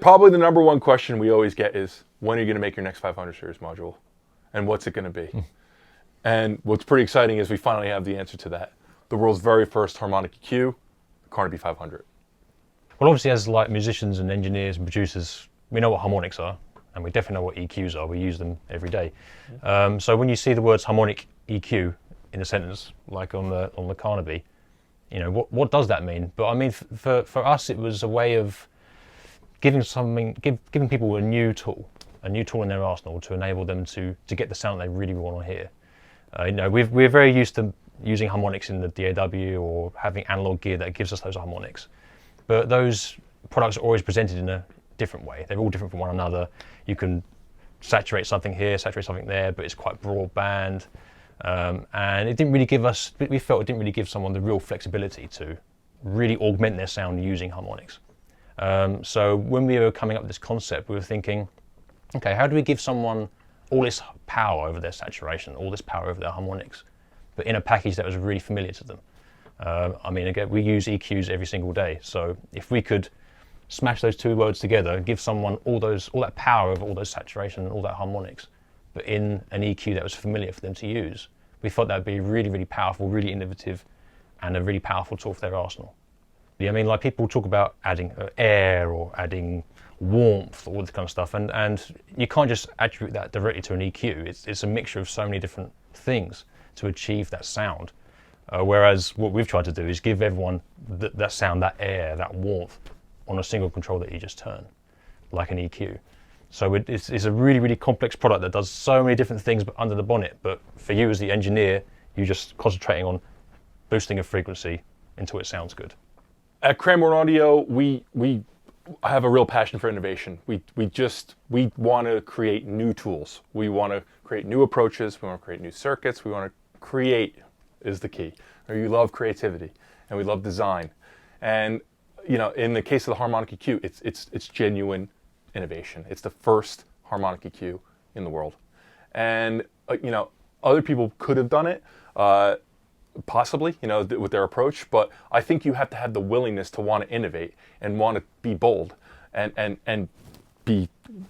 probably the number one question we always get is, when are you going to make your next 500 series module? And what's it going to be? And what's pretty exciting is we finally have the answer to that. The world's very first Harmonic EQ, Carnaby 500. Well, obviously, as like musicians and engineers and producers, we know what harmonics are, and we definitely know what EQs are. We use them every day. So when you see the words Harmonic EQ in a sentence, like on the Carnaby, you know, what does that mean? But I mean, for us, it was a way of giving people a new tool in their arsenal to enable them to get the sound they really want to hear. You know, we're very used to using harmonics in the DAW or having analog gear that gives us those harmonics. But those products are always presented in a different way. They're all different from one another. You can saturate something here, saturate something there, but it's quite broadband. And it didn't really give us, we felt it didn't really give someone the real flexibility to really augment their sound using harmonics. So when we were coming up with this concept, we were thinking, okay, how do we give someone all this power over their saturation, all this power over their harmonics, but in a package that was really familiar to them? I mean, again, we use EQs every single day, so if we could smash those two words together, give someone all that power over all those saturation and all that harmonics, but in an EQ that was familiar for them to use, we thought that would be really, really powerful, really innovative, and a really powerful tool for their arsenal. Yeah, I mean, like people talk about adding air or adding warmth, all this kind of stuff, and you can't just attribute that directly to an EQ. It's a mixture of so many different things to achieve that sound. Whereas what we've tried to do is give everyone that sound, that air, that warmth on a single control that you just turn, like an EQ. So it's a really, really complex product that does so many different things under the bonnet. But for you as the engineer, you're just concentrating on boosting a frequency until it sounds good. At Cranborne Audio, we have a real passion for innovation. We want to create new tools. We want to create new approaches. We want to create new circuits. We want to create is the key. You love creativity, and we love design. And you know, in the case of the Harmonic EQ, it's genuine innovation. It's the first Harmonic EQ in the world, and you know, other people could have done it, possibly, you know, with their approach. But I think you have to have the willingness to want to innovate and want to be bold, and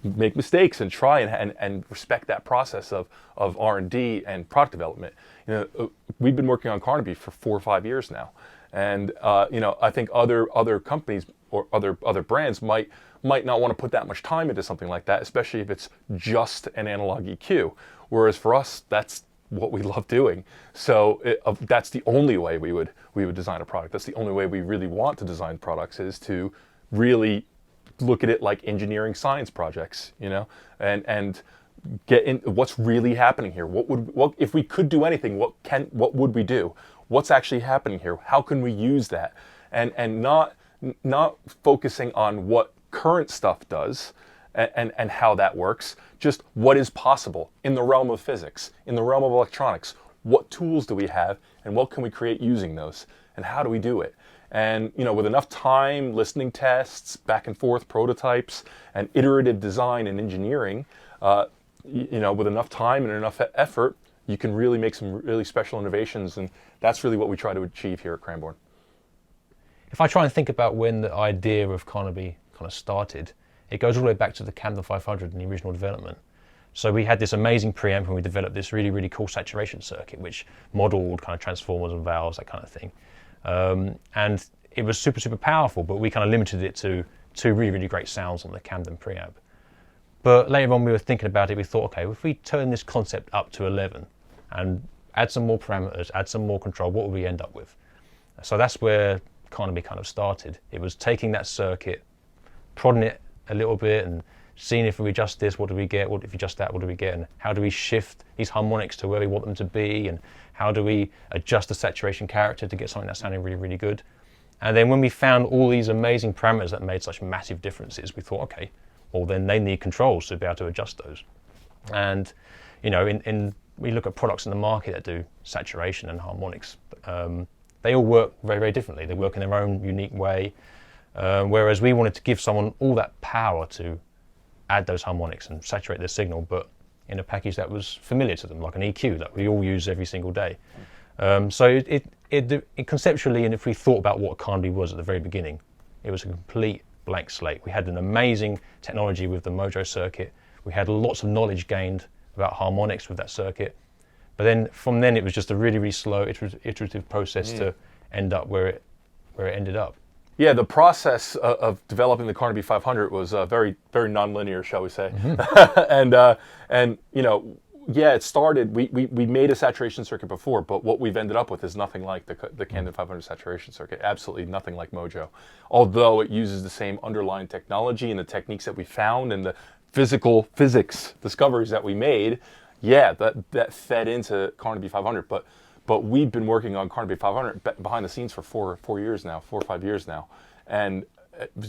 make mistakes and try and respect that process of R&D and product development. You know, we've been working on Carnaby for 4 or 5 years now, and you know, I think other companies or other brands might not want to put that much time into something like that, especially if it's just an analog EQ. Whereas for us, that's what we love doing. So that's the only way we would design a product. That's the only way we really want to design products, is to really look at it like engineering science projects, you know, and get in what's really happening here. What if we could do anything? What would we do? What's actually happening here? How can we use that? And not focusing on what current stuff does and how that works. Just what is possible in the realm of physics, in the realm of electronics. What tools do we have, and what can we create using those, and how do we do it? And you know, with enough time, listening tests, back and forth prototypes, and iterative design and engineering, you know, with enough time and enough effort, you can really make some really special innovations, and that's really what we try to achieve here at Cranborne. If I try and think about when the idea of Carnaby kind of started, it goes all the way back to the Camden 500 and the original development. So we had this amazing preamp, and we developed this really, really cool saturation circuit, which modeled kind of transformers and valves, that kind of thing. And it was super, super powerful, but we kind of limited it to 2 really, really great sounds on the Camden preamp. But later on, we were thinking about it. We thought, okay, if we turn this concept up to 11 and add some more parameters, add some more control, what would we end up with? So that's where Carnaby kind of started. It was taking that circuit, prodding it a little bit, and seeing if we adjust this, what do we get? What if we adjust that, what do we get? And how do we shift these harmonics to where we want them to be? And how do we adjust the saturation character to get something that's sounding really, really good? And then when we found all these amazing parameters that made such massive differences, we thought, okay, well then they need controls to be able to adjust those. And you know, we look at products in the market that do saturation and harmonics. They all work very, very differently. They work in their own unique way. Whereas we wanted to give someone all that power to add those harmonics and saturate their signal, but in a package that was familiar to them, like an EQ that we all use every single day. So it conceptually, and if we thought about what Carnaby was at the very beginning, it was a complete blank slate. We had an amazing technology with the Mojo circuit. We had lots of knowledge gained about harmonics with that circuit. But then from then it was just a really, really slow iterative process to end up where it ended up. Yeah, the process of developing the Carnaby 500 was very, very non-linear, shall we say? And you know, yeah, it started. We made a saturation circuit before, but what we've ended up with is nothing like the Camden 500 saturation circuit. Absolutely nothing like Mojo, although it uses the same underlying technology and the techniques that we found and the physics discoveries that we made. Yeah, that fed into Carnaby 500, but we've been working on Carnaby 500 behind the scenes for 4 or 5 years now, and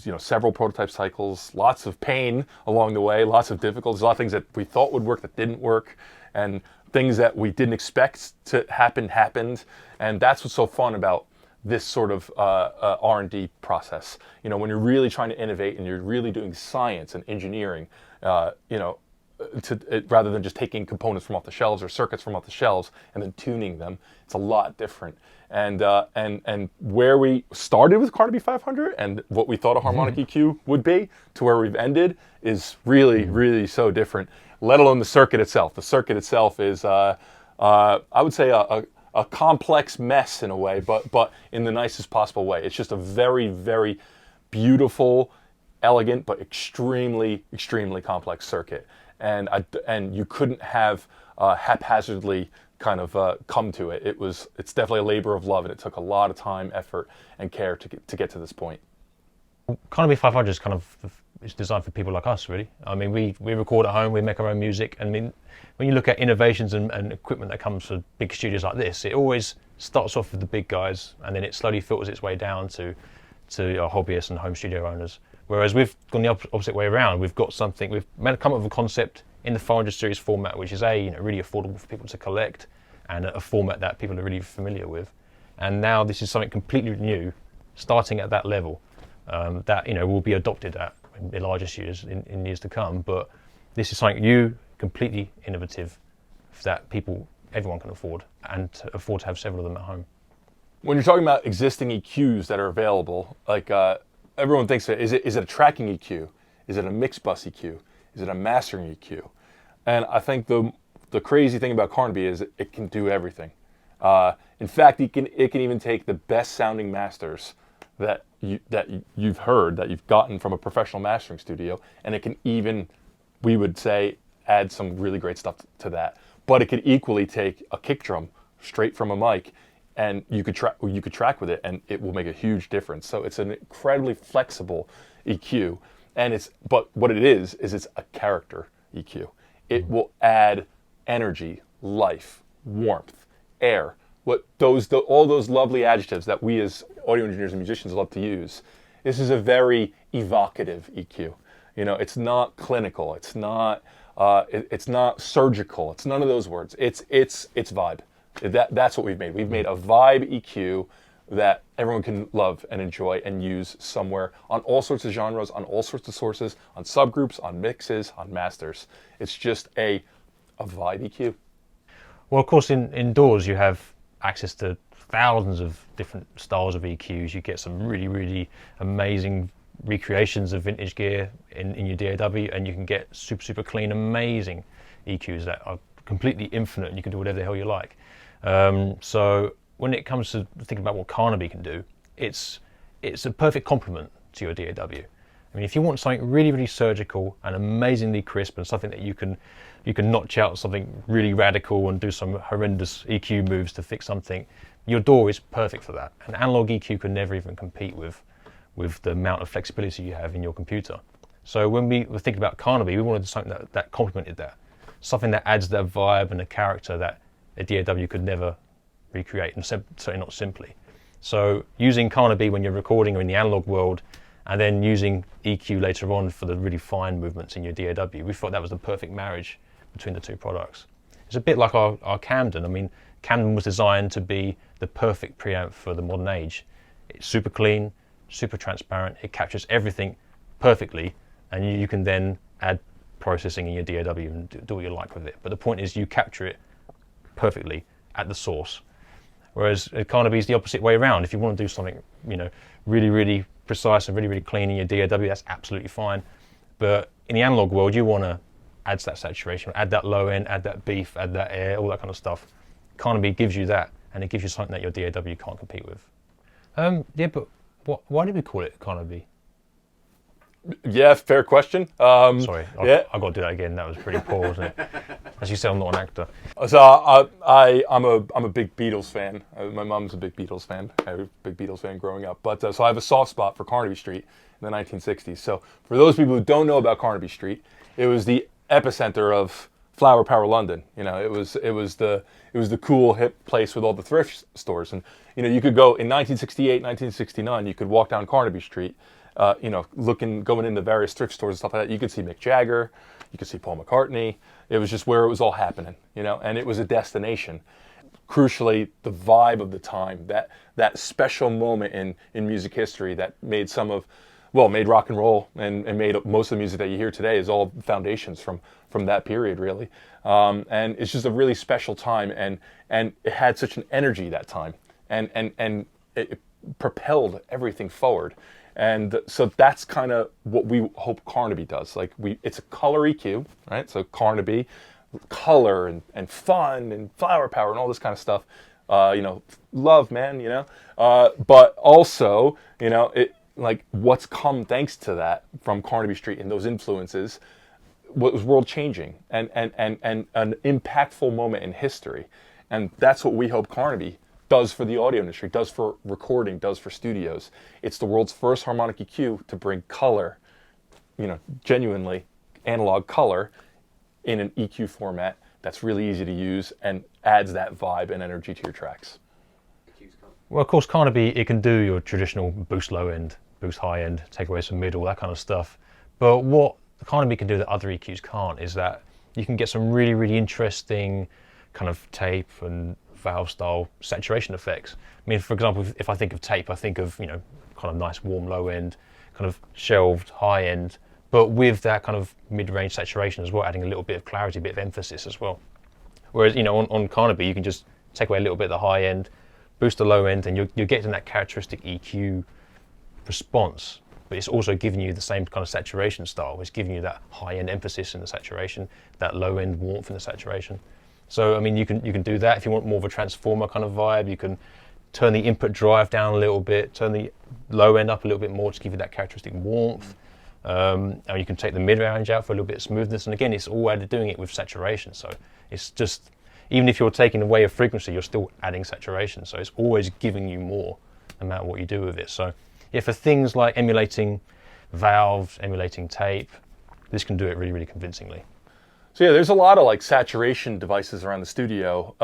you know, several prototype cycles, lots of pain along the way, lots of difficulties, a lot of things that we thought would work that didn't work, and things that we didn't expect to happen happened, and that's what's so fun about this sort of R&D process. You know, when you're really trying to innovate and you're really doing science and engineering, you know, rather than just taking components from off the shelves or circuits from off the shelves and then tuning them, it's a lot different. And where we started with Carnaby 500 and what we thought a harmonic EQ would be to where we've ended is really, really so different. Let alone the circuit itself. The circuit itself is, I would say, a complex mess in a way, but in the nicest possible way. It's just a very, very beautiful, elegant, but extremely, extremely complex circuit. And you couldn't have haphazardly kind of come to it. It's definitely a labor of love, and it took a lot of time, effort, and care to get to this point. Carnaby 500 is kind of it's designed for people like us, really. I mean, we record at home, we make our own music. I mean, when you look at innovations and equipment that comes for big studios like this, it always starts off with the big guys, and then it slowly filters its way down to our hobbyists and home studio owners. Whereas we've gone the opposite way around. We've got something, we've come up with a concept in the 500 series format, which is really affordable for people to collect, and a format that people are really familiar with. And now this is something completely new, starting at that level, that will be adopted at the larger studios in years to come. But this is something new, completely innovative, that everyone can afford, and afford to have several of them at home. When you're talking about existing EQs that are available, like everyone thinks, is it a tracking EQ? Is it a mix bus EQ? Is it a mastering EQ? And I think the crazy thing about Carnaby is it can do everything. In fact, it can even take the best sounding masters that you've heard, that you've gotten from a professional mastering studio, and it can even, we would say, add some really great stuff to that. But it could equally take a kick drum straight from a mic, and you could track with it, and it will make a huge difference. So it's an incredibly flexible EQ, but what it is it's a character EQ. It will add energy, life, warmth, air, all those lovely adjectives that we as audio engineers and musicians love to use. This is a very evocative EQ. You know, it's not clinical. It's not surgical. It's none of those words. It's vibe. That's what we've made. We've made a vibe EQ that everyone can love and enjoy and use somewhere on all sorts of genres, on all sorts of sources, on subgroups, on mixes, on masters. It's just a vibe EQ. Well, of course, indoors you have access to thousands of different styles of EQs. You get some really, really amazing recreations of vintage gear in your DAW, and you can get super, super clean, amazing EQs that are completely infinite, and you can do whatever the hell you like. So when it comes to thinking about what Carnaby can do, it's a perfect complement to your DAW. I mean, if you want something really, really surgical and amazingly crisp, and something that you can notch out something really radical and do some horrendous EQ moves to fix something, your DAW is perfect for that. An analog EQ can never even compete with the amount of flexibility you have in your computer. So when we were thinking about Carnaby, we wanted something that complemented that, something that adds that vibe and a character that a DAW could never recreate, and certainly not simply. So using Carnaby when you're recording or in the analog world, and then using EQ later on for the really fine movements in your DAW, we thought that was the perfect marriage between the two products. It's a bit like our Camden. I mean, Camden was designed to be the perfect preamp for the modern age. It's super clean, super transparent, it captures everything perfectly, and you can then add processing in your DAW and do what you like with it. But the point is you capture it perfectly at the source. Whereas Carnaby is the opposite way around. If you want to do something, really, really precise and really, really clean in your DAW, that's absolutely fine. But in the analog world, you want to add that saturation, add that low end, add that beef, add that air, all that kind of stuff. Carnaby gives you that, and it gives you something that your DAW can't compete with. Yeah, but why did we call it Carnaby? Yeah, fair question. Sorry, yeah. I got to do that again. That was pretty poor, wasn't it? As you said, I'm not an actor. So I'm a big Beatles fan. My mom's a big Beatles fan. I was a big Beatles fan growing up. But so I have a soft spot for Carnaby Street in the 1960s. So for those people who don't know about Carnaby Street, it was the epicenter of flower power London. You know, it was the cool hip place with all the thrift stores. And you know, you could go in 1968, 1969. You could walk down Carnaby Street. You know, going into various thrift stores and stuff like that, you could see Mick Jagger, you could see Paul McCartney. It was just where it was all happening, you know, and it was a destination. Crucially, the vibe of the time, that special moment in music history that made made rock and roll and made most of the music that you hear today is all foundations from that period, really. And it's just a really special time, and it had such an energy that time, and it propelled everything forward. And so that's kind of what we hope Carnaby does. Like it's a color EQ, right? So Carnaby, color and fun and flower power and all this kind of stuff. You know, love, man. You know, but also, you know, it like what's come thanks to that from Carnaby Street and those influences was world changing and an impactful moment in history. And that's what we hope Carnaby does for the audio industry, does for recording, does for studios. It's the world's first harmonic EQ to bring color, you know, genuinely analog color in an EQ format that's really easy to use and adds that vibe and energy to your tracks. Well, of course, Carnaby, it can do your traditional boost low end, boost high end, take away some mid, all that kind of stuff. But what Carnaby can do that other EQs can't is that you can get some really, really interesting kind of tape and valve style saturation effects. I mean, for example, if I think of tape, I think of, you know, kind of nice warm low end, kind of shelved high end, but with that kind of mid-range saturation as well, adding a little bit of clarity, a bit of emphasis as well. Whereas, you know, on Carnaby, you can just take away a little bit of the high end, boost the low end, and you're getting that characteristic EQ response, but it's also giving you the same kind of saturation style. It's giving you that high end emphasis in the saturation, that low end warmth in the saturation. So, I mean, you can do that. If you want more of a transformer kind of vibe, you can turn the input drive down a little bit, turn the low end up a little bit more to give you that characteristic warmth. And you can take the mid-range out for a little bit of smoothness. And again, it's all added doing it with saturation. So it's just, even if you're taking away a frequency, you're still adding saturation. So it's always giving you more no matter what you do with it. So yeah, for things like emulating valves, emulating tape, this can do it really, really convincingly. So yeah, there's a lot of like saturation devices around the studio.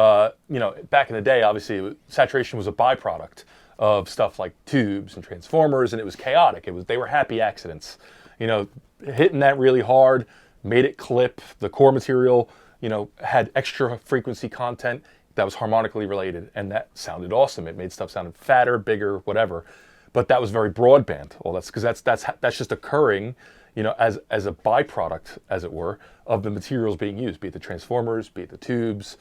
You know, back in the day, obviously, saturation was a byproduct of stuff like tubes and transformers, and it was chaotic. They were happy accidents. You know, hitting that really hard made it clip. The core material, you know, had extra frequency content that was harmonically related, and that sounded awesome. It made stuff sound fatter, bigger, whatever. But that was very broadband. Well, that's because that's just occurring, you know, as a byproduct, as it were, of the materials being used, be it the transformers, be it the tubes,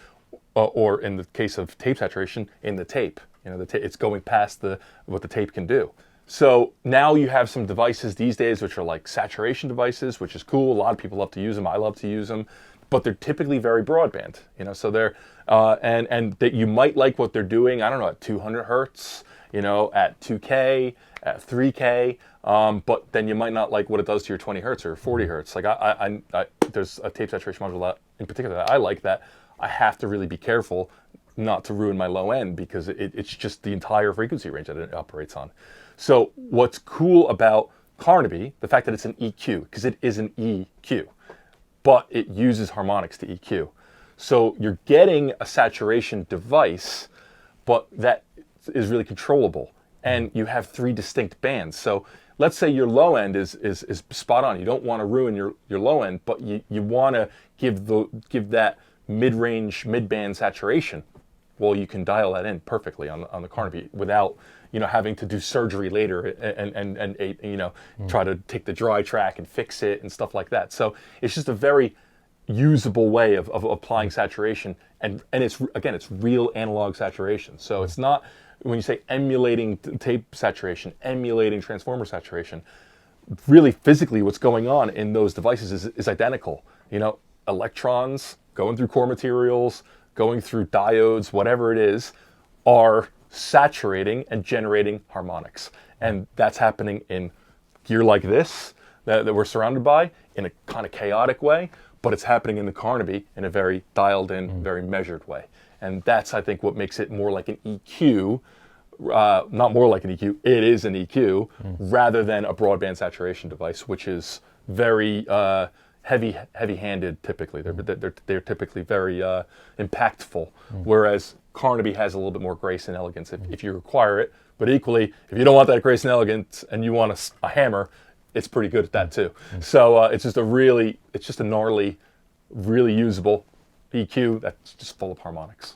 or in the case of tape saturation, in the tape. You know, it's going past what the tape can do. So now you have some devices these days which are like saturation devices, which is cool. A lot of people love to use them. I love to use them, but they're typically very broadband. You know, so they're and that you might like what they're doing. I don't know, at 200 hertz. You know, at 2K, at 3K, but then you might not like what it does to your 20 hertz or 40 hertz. Like there's a tape saturation module that, in particular, that I like, that I have to really be careful not to ruin my low end, because it's just the entire frequency range that it operates on. So what's cool about Carnaby, the fact that it's an EQ, because it is an EQ, but it uses harmonics to EQ. So you're getting a saturation device, but that is really controllable, and you have 3 distinct bands. So let's say your low end is spot on. You don't want to ruin your low end, but you want to give that mid-range, mid-band saturation. Well, you can dial that in perfectly on the Carnaby without, you know, having to do surgery later and you know, try to take the dry track and fix it and stuff like that. So it's just a very usable way of applying saturation, and it's, again, it's real analog saturation. So it's not when you say emulating tape saturation, emulating transformer saturation, really physically what's going on in those devices is identical. You know, electrons going through core materials, going through diodes, whatever it is, are saturating and generating harmonics. And that's happening in gear like this that we're surrounded by in a kind of chaotic way, but it's happening in the Carnaby in a very dialed in, very measured way. And that's, I think, what makes it more like an EQ, not more like an EQ, it is an EQ, rather than a broadband saturation device, which is very heavy-handed typically. They're typically very impactful, whereas Carnaby has a little bit more grace and elegance if you require it. But equally, if you don't want that grace and elegance and you want a hammer, it's pretty good at that too. So it's just a gnarly, really usable EQ that's just full of harmonics.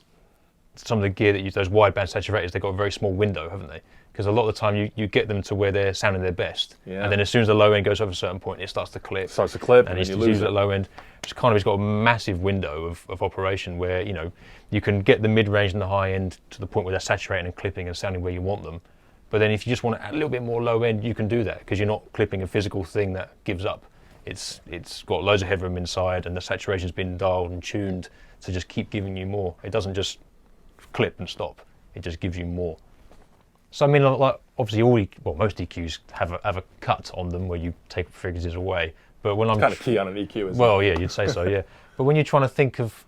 Some of the gear that use those wideband saturators, they've got a very small window, haven't they? Because a lot of the time you get them to where they're sounding their best. Yeah. And then as soon as the low end goes over a certain point, it starts to clip. And it's you lose it. at low end. Just Carnaby's got a massive window of operation where, you know, you can get the mid-range and the high end to the point where they're saturating and clipping and sounding where you want them. But then if you just want to add a little bit more low end, you can do that because you're not clipping a physical thing that gives up. It's got loads of headroom inside and the saturation's been dialed and tuned to just keep giving you more. It doesn't just clip and stop. It just gives you more. So I mean, like obviously most EQs have a cut on them where you take frequencies away. But when I'm kind of key on an EQ, isn't it? Well, yeah, you'd say so, yeah. But when you're trying to think of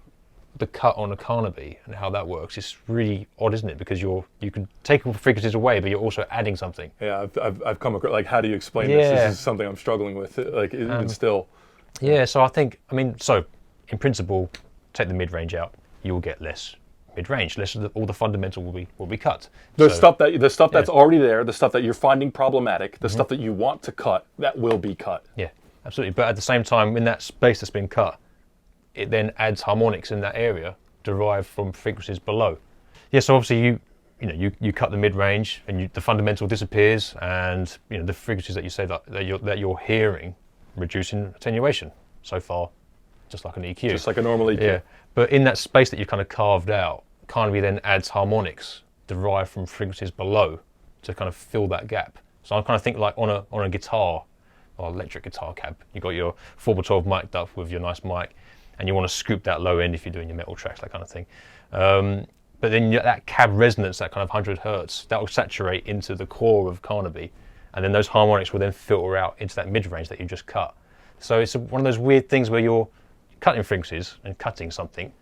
the cut on a Carnaby and how that works, it's really odd, isn't it? Because you can take frequencies away, but you're also adding something. Yeah, I've come across, like, how do you explain this? This is something I'm struggling with, like, even still. Yeah, so so in principle, take the mid-range out, you'll get less mid-range, all the fundamental will be cut. The stuff that's already there, the stuff that you're finding problematic, the stuff that you want to cut, that will be cut. Yeah, absolutely. But at the same time, in that space that's been cut, it then adds harmonics in that area derived from frequencies below. Yeah, so obviously you cut the mid-range and the fundamental disappears, and the frequencies that you say that you're hearing reduce in attenuation. So far, just like an EQ. Just like a normal EQ. Yeah, but in that space that you've kind of carved out, Carnaby then adds harmonics derived from frequencies below to kind of fill that gap. So I kind of think like on a guitar or electric guitar cab, you've got your 4x12 mic'd up with your nice mic, and you want to scoop that low end if you're doing your metal tracks, that kind of thing. But then that cab resonance, that kind of 100 hertz, that will saturate into the core of Carnaby, and then those harmonics will then filter out into that mid-range that you just cut. So it's one of those weird things where you're cutting frequencies and cutting something,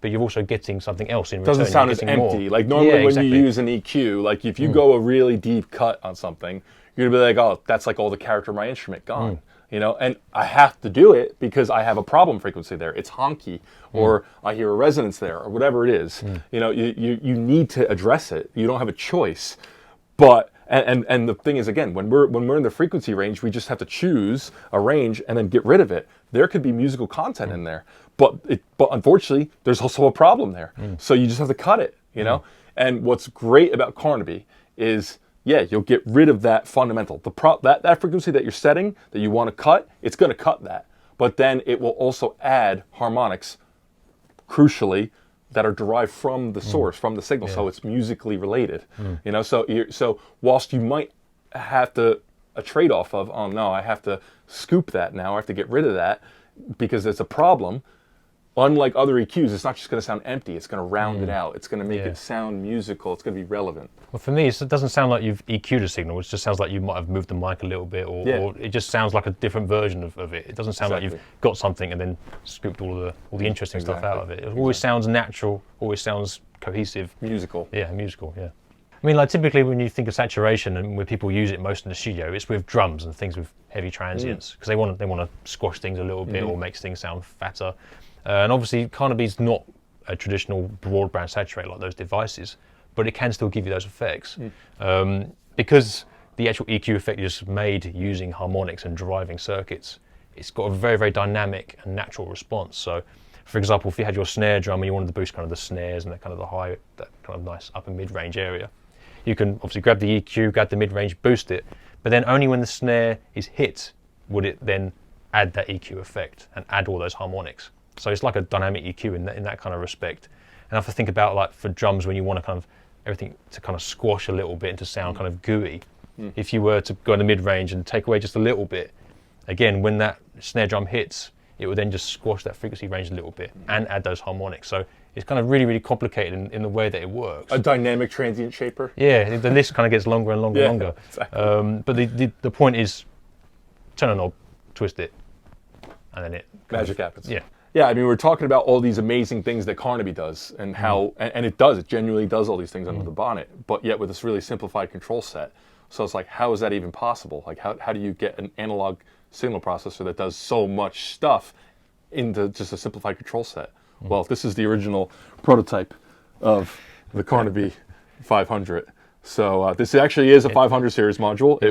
but you're also getting something else in return. Doesn't sound as empty. More. Like normally when you use an EQ, like if you go a really deep cut on something, you're gonna be like, oh, that's like all the character of my instrument gone. And I have to do it because I have a problem frequency there. It's honky, or I hear a resonance there, or whatever it is. You need to address it. You don't have a choice. But and the thing is, again, when we're in the frequency range, we just have to choose a range and then get rid of it. There could be musical content in there, but unfortunately, there's also a problem there. So you just have to cut it. And what's great about Carnaby is, yeah, you'll get rid of that fundamental. That frequency that you're setting that you want to cut, it's going to cut that. But then it will also add harmonics, crucially, that are derived from the source, from the signal, so it's musically related. So whilst you might have a trade-off of, oh no, I have to scoop that now, I have to get rid of that because it's a problem. Unlike other EQs, it's not just going to sound empty. It's going to round it out. It's going to make it sound musical. It's going to be relevant. Well, for me, it doesn't sound like you've EQ'd a signal. It just sounds like you might have moved the mic a little bit, or it just sounds like a different version of it. It doesn't sound like you've got something and then scooped all the interesting stuff out of it. It always sounds natural. Always sounds cohesive. Musical. Yeah, musical. Yeah. I mean, like typically when you think of saturation and where people use it most in the studio, it's with drums and things with heavy transients because they want to squash things a little bit or make things sound fatter. And obviously, Carnaby's not a traditional broadband saturator like those devices, but it can still give you those effects. Because the actual EQ effect is made using harmonics and driving circuits, it's got a very, very dynamic and natural response. So, for example, if you had your snare drum and you wanted to boost kind of the snares and that kind of the high, that kind of nice upper mid-range area, you can obviously grab the EQ, grab the mid-range, boost it, but then only when the snare is hit would it then add that EQ effect and add all those harmonics. So it's like a dynamic EQ in that kind of respect. And if I think about like for drums, when you want to kind of everything to kind of squash a little bit and to sound kind of gooey. If you were to go in the mid-range and take away just a little bit, again, when that snare drum hits, it would then just squash that frequency range a little bit and add those harmonics. So it's kind of really, really complicated in the way that it works. A dynamic transient shaper. Yeah, the list kind of gets longer and longer and longer. Exactly. But the point is, turn a knob, twist it, and then it Magic happens. Yeah. Yeah, I mean, we're talking about all these amazing things that Carnaby does, and how, and it genuinely does all these things under the bonnet, but yet with this really simplified control set. So it's like, how is that even possible? Like, how do you get an analog signal processor that does so much stuff into just a simplified control set? Well, this is the original prototype of the Carnaby 500. So this actually is a 500 series module. It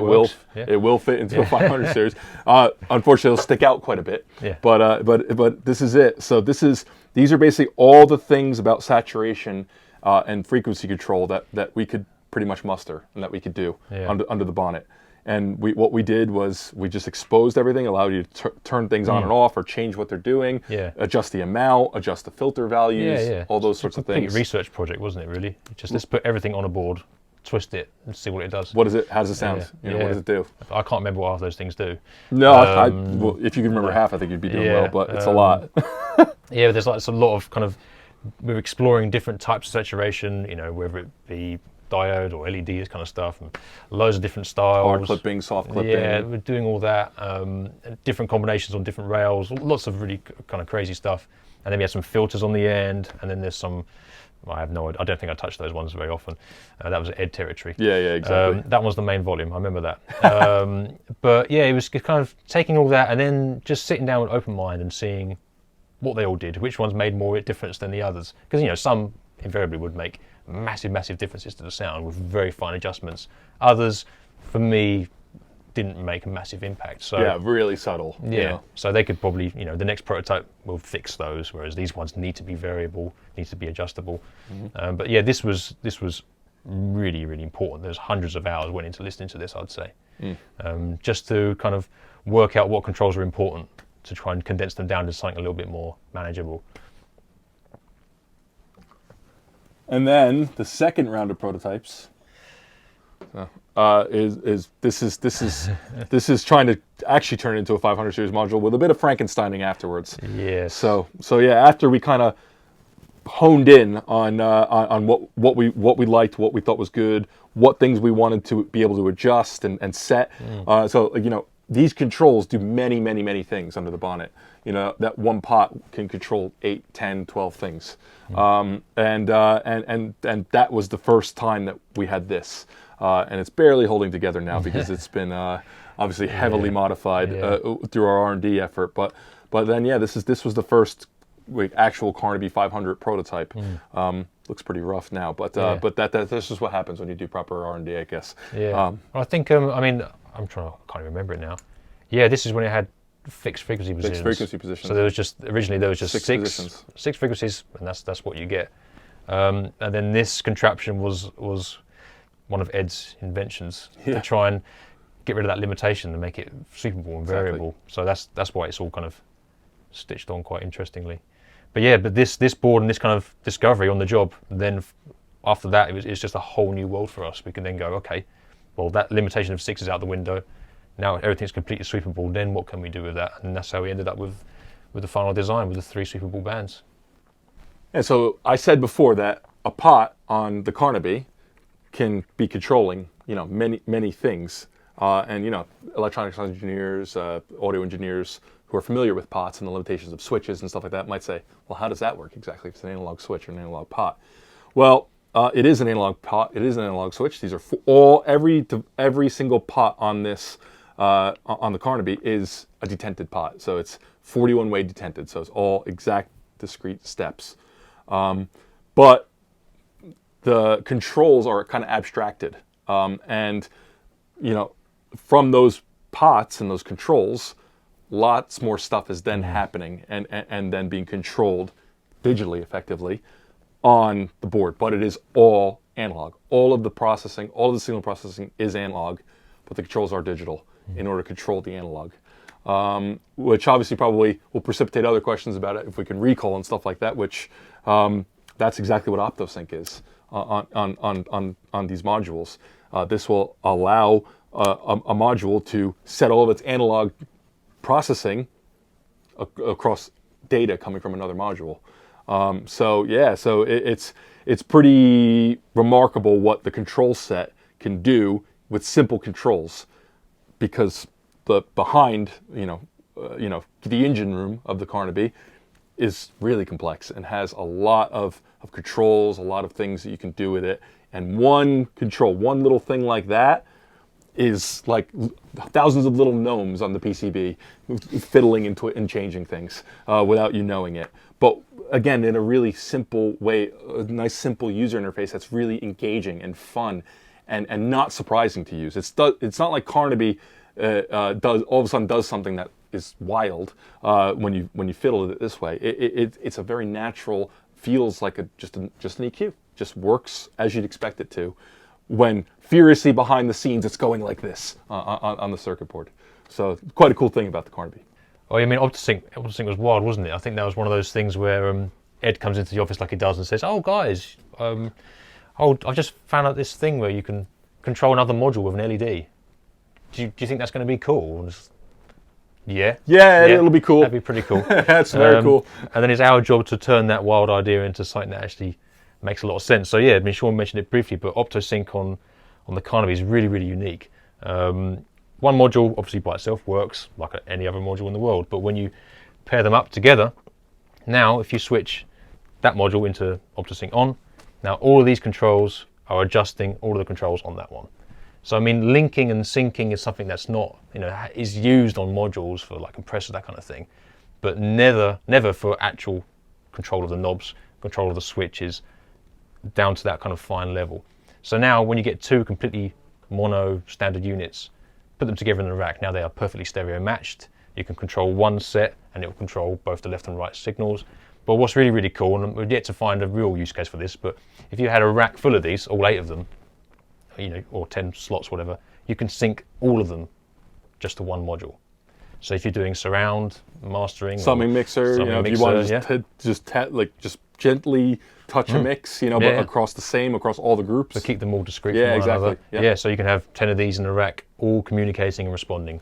will fit into a 500 series. Unfortunately, it'll stick out quite a bit. Yeah. But this is it. So these are basically all the things about saturation and frequency control that we could pretty much muster and that we could do under the bonnet. And what we did was we just exposed everything, allowed you to turn things on and off or change what they're doing, adjust the amount, adjust the filter values, all those sorts of things. Complete research project, wasn't it, really? Just let's put everything on a board, twist it, and see what it does. What is it? How does it sound? What does it do? I can't remember what half those things do. No, well, if you can remember half, I think you'd be doing well, but it's a lot. Yeah, there's like a lot of kind of, we're exploring different types of saturation, whether it be diode or LED, this kind of stuff, and loads of different styles. Hard clipping, soft clipping. Yeah, we're doing all that. Different combinations on different rails, lots of really kind of crazy stuff. And then we had some filters on the end, and then there's some, I don't think I touched those ones very often. That was Ed territory. Yeah, exactly. That was the main volume, I remember that. But yeah, it was kind of taking all that and then just sitting down with an open mind and seeing what they all did, which ones made more difference than the others. Because, some invariably would make massive differences to the sound with very fine adjustments. Others, for me, didn't make a massive impact. So yeah, really subtle. Yeah. So they could probably, the next prototype will fix those, whereas these ones need to be variable, need to be adjustable. But yeah, this was really, really important. There's hundreds of hours went into listening to this, I'd say, just to kind of work out what controls are important, to try and condense them down to something a little bit more manageable. And then the second round of prototypes this is trying to actually turn it into a 500 series module with a bit of Frankensteining afterwards. Yes. So yeah, after we kind of honed in on what we liked, what we thought was good, what things we wanted to be able to adjust and set. So these controls do many things under the bonnet. That one pot can control 8, 10, 12 things. And that was the first time that we had this. And it's barely holding together now because it's been obviously heavily modified through our R&D effort. But then, this was the first actual Carnaby 500 prototype. Looks pretty rough now, but this is what happens when you do proper R&D, I guess. Yeah. I think, I can't even remember it now. Yeah, this is when it had fixed frequency positions. Fixed frequency positions. So originally there was just six frequencies, and that's what you get. And then this contraption was one of Ed's inventions to try and get rid of that limitation and make it sweepable and variable. So that's why it's all kind of stitched on quite interestingly. But this board and this kind of discovery on the job, then after that it's just a whole new world for us. We can then go, okay, well, that limitation of 6 is out the window. Now everything's completely sweepable. Then what can we do with that? And that's how we ended up with the final design with the 3 sweepable bands. And so I said before that a pot on the Carnaby can be controlling, many things. And electronics engineers, audio engineers who are familiar with pots and the limitations of switches and stuff like that might say, well, how does that work exactly if it's an analog switch or an analog pot? Well, it is an analog pot. It is an analog switch. These are every single pot on this on the Carnaby is a detented pot. So it's 41-way detented. So it's all exact discrete steps. But the controls are kind of abstracted. And from those pots and those controls, lots more stuff is then happening and then being controlled digitally effectively on the board. But it is all analog. All of the processing, all of the signal processing is analog, but the controls are digital in order to control the analog. Which obviously probably will precipitate other questions about it if we can recall and stuff like that, which that's exactly what Optosync is. on these modules. This will allow a module to set all of its analog processing across data coming from another module. So it's pretty remarkable what the control set can do with simple controls, because behind the engine room of the Carnaby is really complex and has a lot of controls, a lot of things that you can do with it. And one little thing like that is like thousands of little gnomes on the PCB fiddling into it and changing things without you knowing it. But again, in a really simple way, a nice simple user interface that's really engaging and fun and not surprising to use. It's not like Carnaby all of a sudden does something that is wild when you fiddle it this way. It's a very natural, feels like just an EQ, just works as you'd expect it to. When furiously behind the scenes, it's going like this on the circuit board. So quite a cool thing about the Carnaby. Oh, I mean, Optosync was wild, wasn't it? I think that was one of those things where Ed comes into the office like he does and says, "Oh, guys, I've just found out this thing where you can control another module with an LED. Do you think that's going to be cool?" Yeah, it'll be cool. That'd be pretty cool. That's very cool. And then it's our job to turn that wild idea into something that actually makes a lot of sense. So yeah, I mean, Sean mentioned it briefly, but Optosync on the Carnaby is really, really unique. One module, obviously by itself, works like any other module in the world, but when you pair them up together, now if you switch that module into Optosync on, now all of these controls are adjusting all of the controls on that one. So I mean, linking and syncing is something that's not, is used on modules for like compressors, that kind of thing, but never for actual control of the knobs, control of the switches, down to that kind of fine level. So now when you get two completely mono standard units, put them together in the rack, now they are perfectly stereo matched. You can control one set and it will control both the left and right signals. But what's really, really cool, and we've yet to find a real use case for this, but if you had a rack full of these, all 8 of them, or 10 slots, whatever, you can sync all of them just to one module. So if you're doing surround, mastering, summing mixer, if you want to just gently touch a mix, but across all the groups. So keep them all discrete. Yeah, from one exactly. Another. Yeah, so you can have 10 of these in a rack, all communicating and responding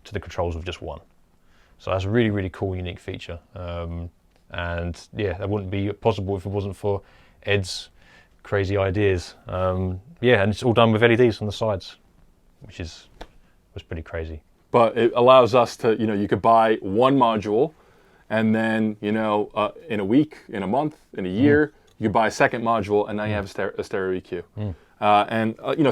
to the controls of just one. So that's a really, really cool, unique feature. And yeah, that wouldn't be possible if it wasn't for Ed's crazy ideas. And it's all done with LEDs on the sides, which was pretty crazy. But it allows us to, you could buy one module, and then, in a week, in a month, in a year, you could buy a second module, and now you have a stereo EQ.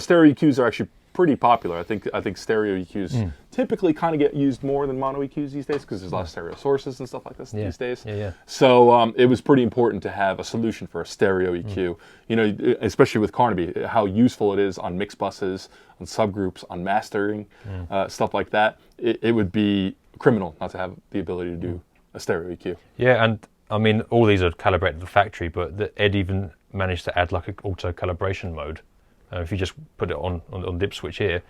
Stereo EQs are actually pretty popular. I think stereo EQs typically kind of get used more than mono EQs these days, because there's a lot of stereo sources and stuff like this these days. So it was pretty important to have a solution for a stereo EQ. Especially with Carnaby, how useful it is on mix buses, on subgroups, on mastering, stuff like that. It would be criminal not to have the ability to do a stereo EQ. Yeah, and I mean, all these are calibrated at the factory, but Ed even managed to add like an auto-calibration mode. If you just put it on dip switch here,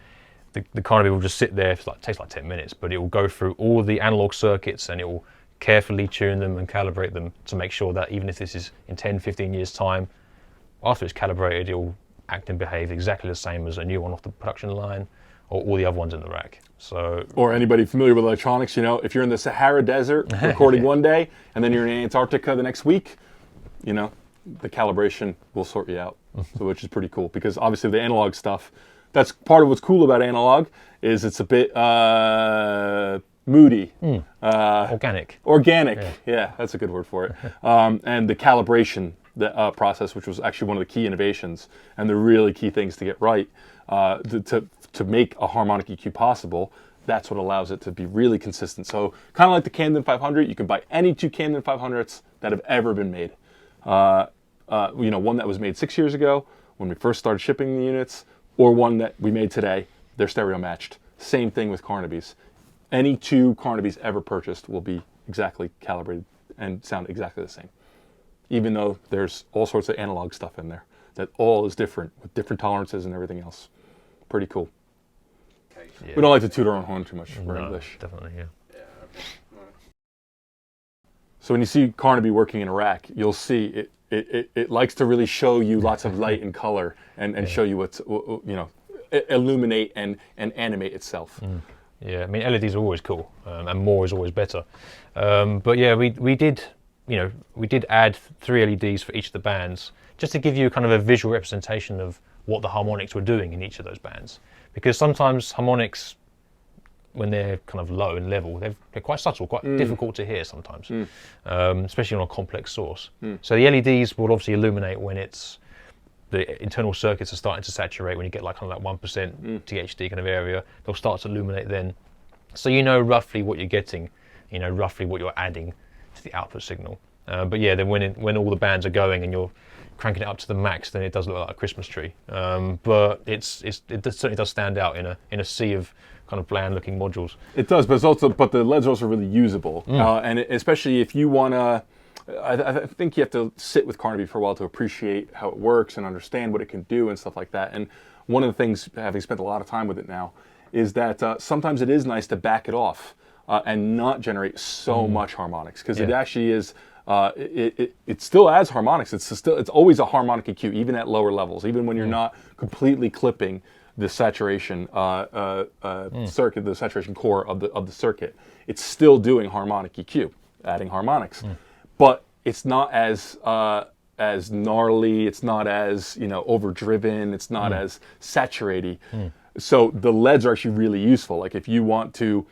the Carnaby will just sit there. It takes like 10 minutes, but it will go through all the analog circuits and it will carefully tune them and calibrate them to make sure that even if this is in 10, 15 years time, after it's calibrated, it will act and behave exactly the same as a new one off the production line or all the other ones in the rack. So, or anybody familiar with electronics, if you're in the Sahara Desert recording one day and then you're in Antarctica the next week, the calibration will sort you out. So, which is pretty cool, because obviously the analog stuff, that's part of what's cool about analog, is it's a bit moody. Organic. Yeah, that's a good word for it. And the calibration process, which was actually one of the key innovations and the really key things to get right to make a harmonic EQ possible. That's what allows it to be really consistent. So kind of like the Camden 500, you can buy any 2 Camden 500s that have ever been made. One that was made 6 years ago when we first started shipping the units, or one that we made today. They're stereo matched. Same thing with Carnabys. Any 2 Carnabys ever purchased will be exactly calibrated and sound exactly the same, even though there's all sorts of analog stuff in there that all is different with different tolerances and everything else. Pretty cool. Yeah. We don't like to toot our own horn too much for English. Definitely, yeah. So when you see Carnaby working in a rack, you'll see it likes to really show you lots of light and color and show you what's, illuminate and animate itself. Yeah, I mean LEDs are always cool, and more is always better. But yeah, we did add 3 LEDs for each of the bands, just to give you kind of a visual representation of what the harmonics were doing in each of those bands. Because sometimes harmonics, when they're kind of low and level, they're quite subtle, quite difficult to hear sometimes, especially on a complex source. So the LEDs will obviously illuminate when the internal circuits are starting to saturate, when you get like kind of that 1% THD kind of area. They'll start to illuminate then. So you know roughly what you're getting, you know roughly what you're adding to the output signal. But yeah, then when all the bands are going and you're cranking it up to the max, then it does look like a Christmas tree. But it certainly does stand out in a sea of kind of bland-looking modules. It does, but the LEDs are also really usable, and especially if you want to. I think you have to sit with Carnaby for a while to appreciate how it works and understand what it can do and stuff like that. And one of the things, having spent a lot of time with it now, is that sometimes it is nice to back it off and not generate so much harmonics, because it actually is. It still adds harmonics. It's always a harmonic EQ, even at lower levels, even when you're not completely clipping the saturation circuit, the saturation core of the circuit. It's still doing harmonic EQ, adding harmonics, but it's not as gnarly. It's not as overdriven. It's not as saturated. So the LEDs are actually really useful. Like if you want to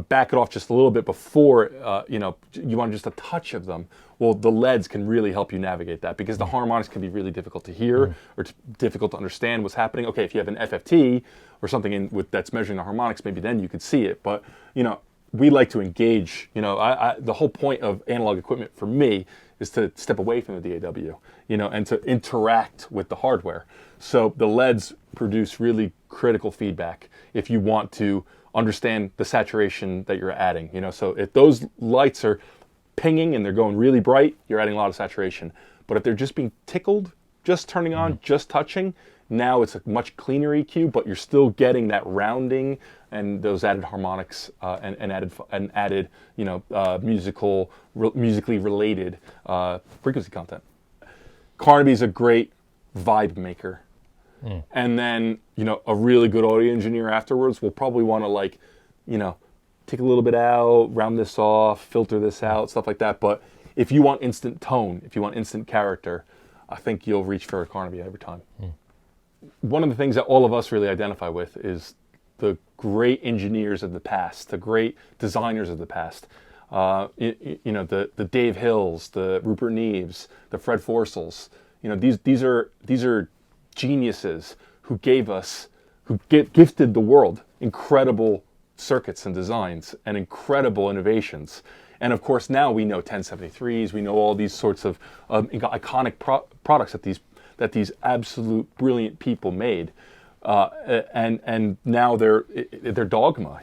back it off just a little bit before, you want just a touch of them, well, the LEDs can really help you navigate that, because the harmonics can be really difficult to hear or difficult to understand what's happening. Okay, if you have an FFT or something that's measuring the harmonics, maybe then you could see it. But, we like to engage. The whole point of analog equipment for me is to step away from the DAW, and to interact with the hardware. So the LEDs produce really critical feedback if you want to understand the saturation that you're adding. So if those lights are pinging and they're going really bright, you're adding a lot of saturation. But if they're just being tickled, just turning on, just touching, now it's a much cleaner EQ, but you're still getting that rounding and those added harmonics and added musically related frequency content. Carnaby's a great vibe maker. And then, a really good audio engineer afterwards will probably want to take a little bit out, round this off, filter this out, stuff like that. But if you want instant tone, if you want instant character, I think you'll reach for a Carnaby every time. One of the things that all of us really identify with is the great engineers of the past, the great designers of the past. The Dave Hills, the Rupert Neves, the Fred Forsels. These are geniuses who gifted the world incredible circuits and designs and incredible innovations. And of course now we know 1073s, we know all these sorts of iconic products that these absolute brilliant people made. And now they're dogma.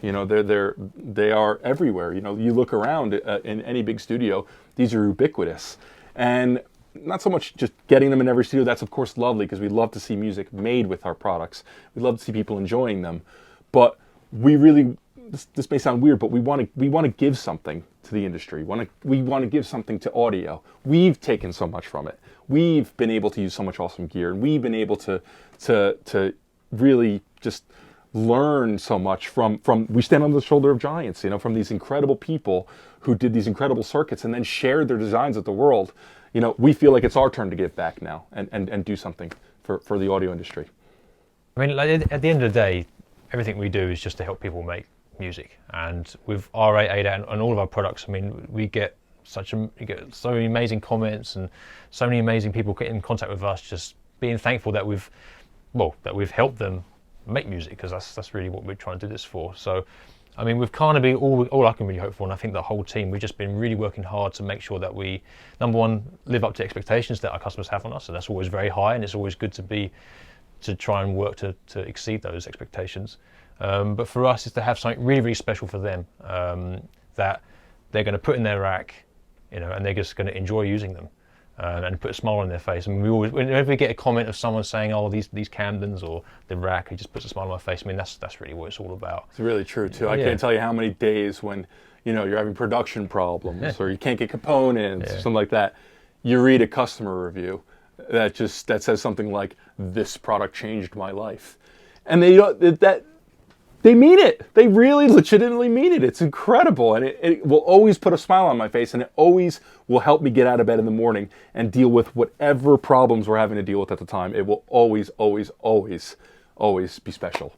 They are everywhere. You look around in any big studio, these are ubiquitous. And not so much just getting them in every studio. That's of course lovely, because we love to see music made with our products. We love to see people enjoying them. But we really, this may sound weird, but we want to give something to the industry. We want to give something to audio. We've taken so much from it. We've been able to use so much awesome gear, and we've been able to really just learn so much from we stand on the shoulder of giants, from these incredible people who did these incredible circuits and then shared their designs with the world. We feel like it's our turn to give back now and do something for the audio industry. I mean, at the end of the day, everything we do is just to help people make music. And with R8, ADAT, and all of our products, I mean, we get so many amazing comments and so many amazing people getting in contact with us, just being thankful that we've helped them make music, because that's really what we're trying to do this for. So, I mean, with Carnaby, all I can really hope for, and I think the whole team, we've just been really working hard to make sure that we, number one, live up to expectations that our customers have on us, and that's always very high, and it's always good to try and work to exceed those expectations. But for us, is to have something really, really special for them that they're going to put in their rack, and they're just going to enjoy using them. And put a smile on their face. And whenever we get a comment of someone saying, "Oh, these Camdens or the rack," it just puts a smile on my face. I mean, that's really what it's all about. It's really true too. I can't tell you how many days when you're having production problems or you can't get components or something like that. You read a customer review that says something like, "This product changed my life," and they mean it. They really legitimately mean it. It's incredible, and it will always put a smile on my face, and it always will help me get out of bed in the morning and deal with whatever problems we're having to deal with at the time. It will always, always, always, always be special.